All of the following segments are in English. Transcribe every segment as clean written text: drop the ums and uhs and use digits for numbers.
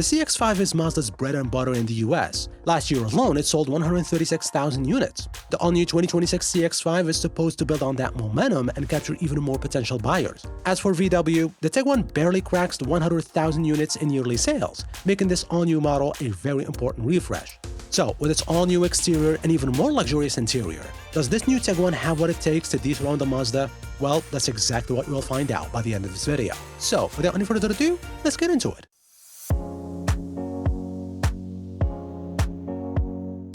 The CX-5 is Mazda's bread and butter in the US. Last year alone, it sold 136,000 units. The all-new 2026 CX-5 is supposed to build on that momentum and capture even more potential buyers. As for VW, the Tiguan barely cracks the 100,000 units in yearly sales, making this all-new model a very important refresh. So, with its all-new exterior and even more luxurious interior, does this new Tiguan have what it takes to dethrone the Mazda? Well, that's exactly what you'll find out by the end of this video. So, without any further ado, let's get into it.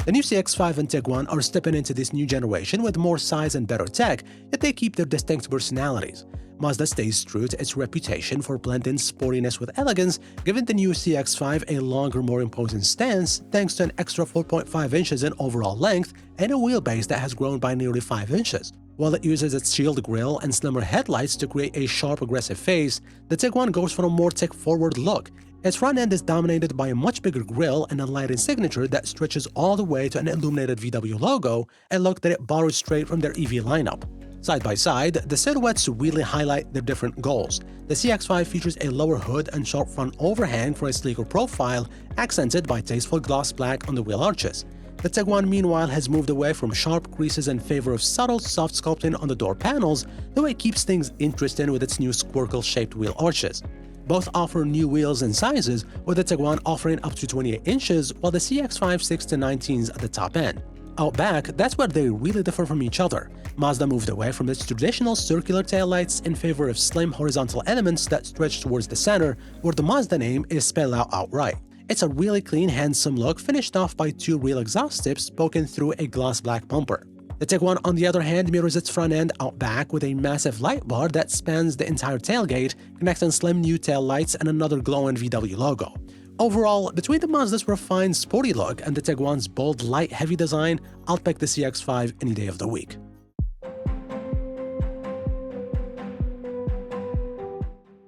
The new CX-5 and Tiguan are stepping into this new generation with more size and better tech, yet they keep their distinct personalities. Mazda stays true to its reputation for blending sportiness with elegance, giving the new CX-5 a longer, more imposing stance thanks to an extra 4.5 inches in overall length and a wheelbase that has grown by nearly 5 inches. While it uses its shield grille and slimmer headlights to create a sharp, aggressive face, the Tiguan goes for a more tech-forward look. Its front end is dominated by a much bigger grille and a lighting signature that stretches all the way to an illuminated VW logo, a look that it borrows straight from their EV lineup. Side by side, the silhouettes really highlight their different goals. The CX-5 features a lower hood and sharp front overhang for a sleeker profile, accented by tasteful gloss black on the wheel arches. The Tiguan, meanwhile, has moved away from sharp creases in favor of subtle, soft sculpting on the door panels, though it keeps things interesting with its new squircle-shaped wheel arches. Both offer new wheels and sizes, with the Tiguan offering up to 28 inches, while the CX-5 6 to 19s at the top end. Out back, that's where they really differ from each other. Mazda moved away from its traditional circular taillights in favor of slim horizontal elements that stretch towards the center, where the Mazda name is spelled out outright. It's a really clean, handsome look finished off by two real exhaust tips poking through a gloss black bumper. The Tiguan, on the other hand, mirrors its front end out back with a massive light bar that spans the entire tailgate, connecting slim new tail lights and another glowing VW logo. Overall, between the Mazda's refined, sporty look and the Tiguan's bold, light, heavy design, I'll pick the CX-5 any day of the week.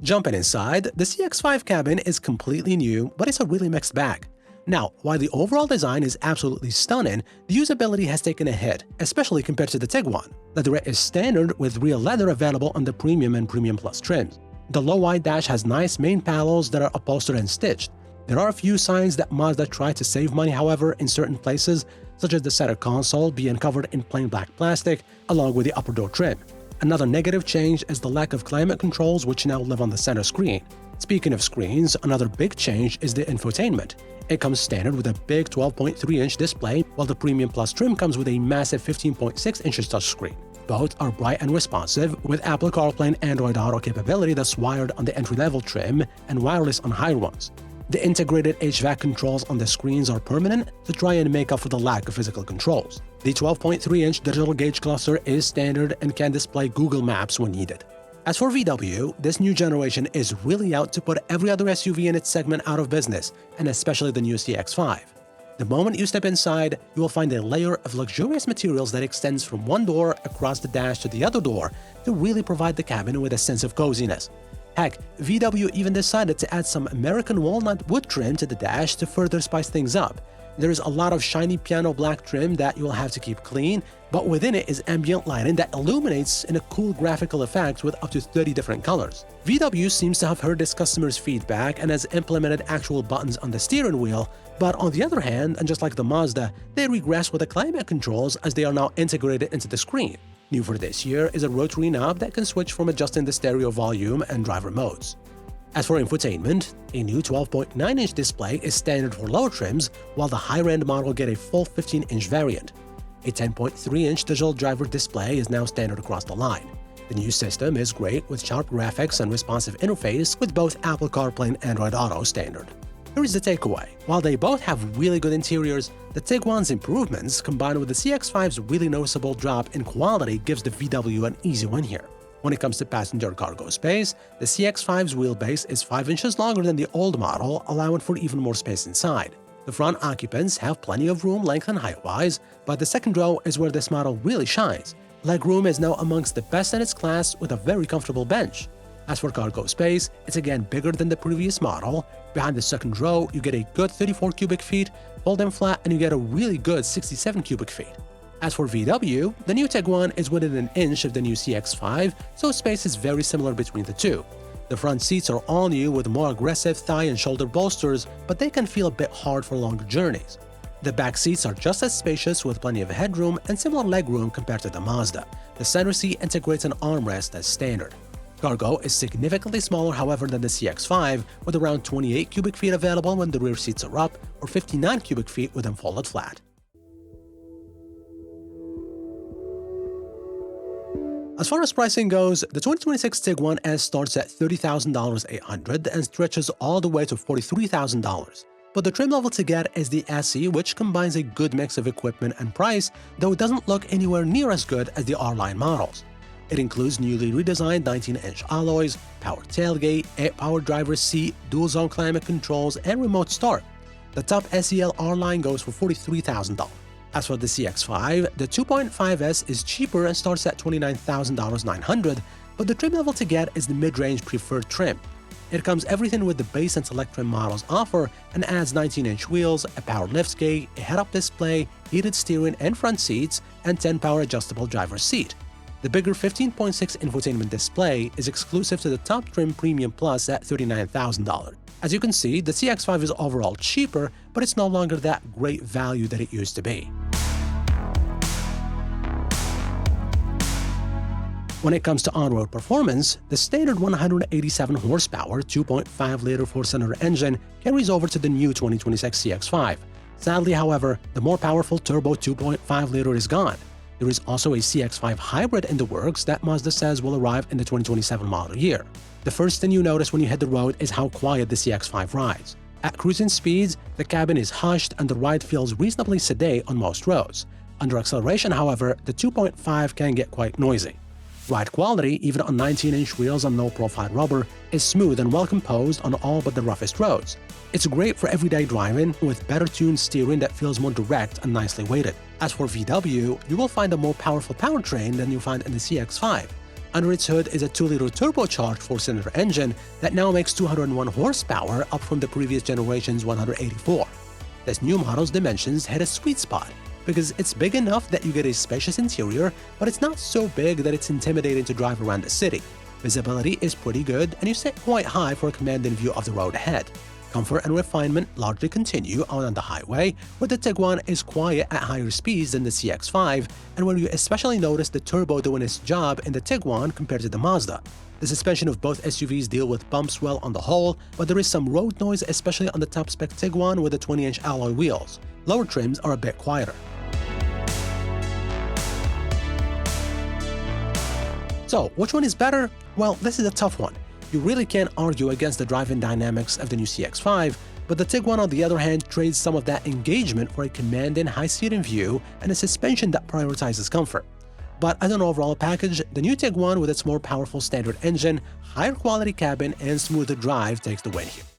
Jumping inside, the CX-5 cabin is completely new, but it's a really mixed bag. Now, while the overall design is absolutely stunning, the usability has taken a hit, especially compared to the Tiguan. Leatherette is standard with real leather available on the Premium and Premium Plus trims. The low-wide dash has nice main panels that are upholstered and stitched. There are a few signs that Mazda tried to save money, however, in certain places, such as the center console being covered in plain black plastic, along with the upper door trim. Another negative change is the lack of climate controls, which now live on the center screen. Speaking of screens, another big change is the infotainment. It comes standard with a big 12.3-inch display, while the Premium Plus trim comes with a massive 15.6 inches touchscreen. Both are bright and responsive, with Apple CarPlay and Android Auto capability that's wired on the entry-level trim and wireless on higher ones. The integrated HVAC controls on the screens are permanent to try and make up for the lack of physical controls. The 12.3-inch digital gauge cluster is standard and can display Google Maps when needed. As for VW, this new generation is really out to put every other SUV in its segment out of business, and especially the new CX-5. The moment you step inside, you will find a layer of luxurious materials that extends from one door across the dash to the other door to really provide the cabin with a sense of coziness. Heck, VW even decided to add some American walnut wood trim to the dash to further spice things up. There is a lot of shiny piano black trim that you'll have to keep clean, but within it is ambient lighting that illuminates in a cool graphical effect with up to 30 different colors. VW seems to have heard its customers' feedback and has implemented actual buttons on the steering wheel, but on the other hand, and just like the Mazda, they regress with the climate controls as they are now integrated into the screen. New for this year is a rotary knob that can switch from adjusting the stereo volume and driver modes. As for infotainment, a new 12.9-inch display is standard for lower trims, while the higher-end model get a full 15-inch variant. A 10.3-inch digital driver display is now standard across the line. The new system is great with sharp graphics and responsive interface with both Apple CarPlay and Android Auto standard. Here is the takeaway. While they both have really good interiors, the Tiguan's improvements combined with the CX-5's really noticeable drop in quality gives the VW an easy win here. When it comes to passenger cargo space, the CX-5's wheelbase is 5 inches longer than the old model, allowing for even more space inside. The front occupants have plenty of room length and height-wise, but the second row is where this model really shines. Legroom is now amongst the best in its class with a very comfortable bench. As for cargo space, it's again bigger than the previous model. Behind the second row, you get a good 34 cubic feet, fold them flat and you get a really good 67 cubic feet. As for VW, the new Tiguan is within an inch of the new CX-5, so space is very similar between the two. The front seats are all new with more aggressive thigh and shoulder bolsters, but they can feel a bit hard for longer journeys. The back seats are just as spacious with plenty of headroom and similar legroom compared to the Mazda. The center seat integrates an armrest as standard. Cargo is significantly smaller, however, than the CX-5, with around 28 cubic feet available when the rear seats are up, or 59 cubic feet with them folded flat. As far as pricing goes, the 2026 Tiguan S starts at $30,800 and stretches all the way to $43,000. But the trim level to get is the SE, which combines a good mix of equipment and price, though it doesn't look anywhere near as good as the R-line models. It includes newly redesigned 19-inch alloys, power tailgate, power driver's seat, dual-zone climate controls, and remote start. The top SEL R-line goes for $43,000. As for the CX-5, the 2.5S is cheaper and starts at $29,900, but the trim level to get is the mid-range preferred trim. It comes everything with the base and select trim models offer and adds 19-inch wheels, a power liftgate, a head-up display, heated steering and front seats, and 10-power adjustable driver's seat. The bigger 15.6 infotainment display is exclusive to the top trim Premium Plus at $39,000. As you can see, the CX-5 is overall cheaper, but it's no longer that great value that it used to be. When it comes to on-road performance, the standard 187 horsepower 2.5-liter four-cylinder engine carries over to the new 2026 CX-5. Sadly, however, the more powerful turbo 2.5-liter is gone. There is also a CX-5 hybrid in the works that Mazda says will arrive in the 2027 model year. The first thing you notice when you hit the road is how quiet the CX-5 rides. At cruising speeds, the cabin is hushed and the ride feels reasonably sedate on most roads. Under acceleration, however, the 2.5 can get quite noisy. Ride quality, even on 19-inch wheels and low-profile rubber, is smooth and well composed on all but the roughest roads. It's great for everyday driving, with better-tuned steering that feels more direct and nicely weighted. As for VW, you will find a more powerful powertrain than you find in the CX-5. Under its hood is a 2-liter turbocharged four-cylinder engine that now makes 201 horsepower, up from the previous generation's 184. This new model's dimensions hit a sweet spot, because it's big enough that you get a spacious interior, but it's not so big that it's intimidating to drive around the city. Visibility is pretty good, and you sit quite high for a commanding view of the road ahead. Comfort and refinement largely continue out on the highway, where the Tiguan is quiet at higher speeds than the CX-5, and where you especially notice the turbo doing its job in the Tiguan compared to the Mazda. The suspension of both SUVs deal with bumps well on the whole, but there is some road noise, especially on the top-spec Tiguan with the 20-inch alloy wheels. Lower trims are a bit quieter. So, which one is better? Well, this is a tough one. You really can't argue against the driving dynamics of the new CX-5, but the Tiguan, on the other hand, trades some of that engagement for a commanding high-seating view and a suspension that prioritizes comfort. But as an overall package, the new Tiguan with its more powerful standard engine, higher quality cabin, and smoother drive takes the win here.